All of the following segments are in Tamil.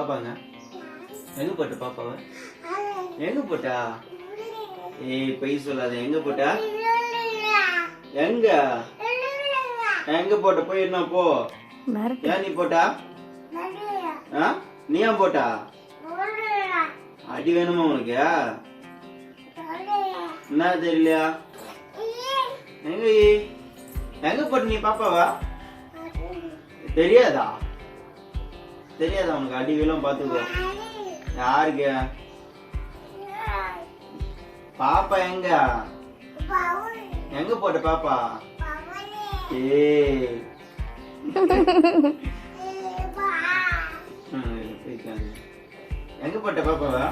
பாப்பாங்க எங்க போட்ட பாப்பாவ எங்க போட்டா ஏய் பொய் சொல்லாத எங்க போட்டா எங்க எங்க போட்ட போய் என்ன போ ஏன் நீ போட்டா நீ ஏன் போட்டா அடி வேணுமா உனக்கு என்ன தெரியலையா எங்க எங்க போட்ட நீ பாப்பாவா தெரியாதா தெரியாதா உனக்கு அடி வேணும் பாத்துக்கோ யாருக்கு பாப்பா எங்க எங்க போட்ட பாப்பா ஏய் எங்க போட்ட பாப்பாவா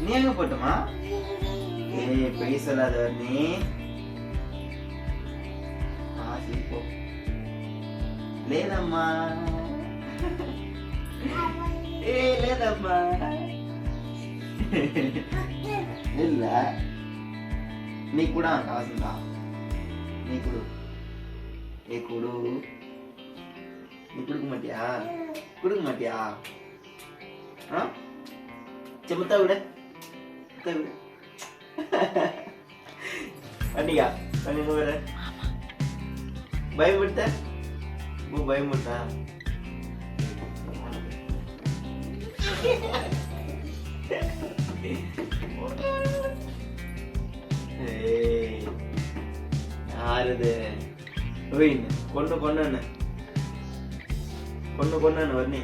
நீ எங்க போட்டமா ஏய் பொய் சொல்லாத நீ சரி போ లేదమ్మా ఏ లేదమ్మా இல்ல நீ கூட காசுடா நீ கொடு ஏ கொடு நீ கொடுக்க மாட்டியா செமுத்தா விட பண்ணிக்கா பண்ணிங்க வேற பயமுட்ட பயமுட்டா யாருது கொண்டு கொண்டு வர்ணி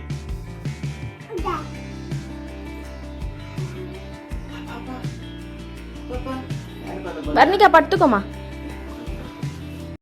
வர்ணிகா படுத்துக்கோமா.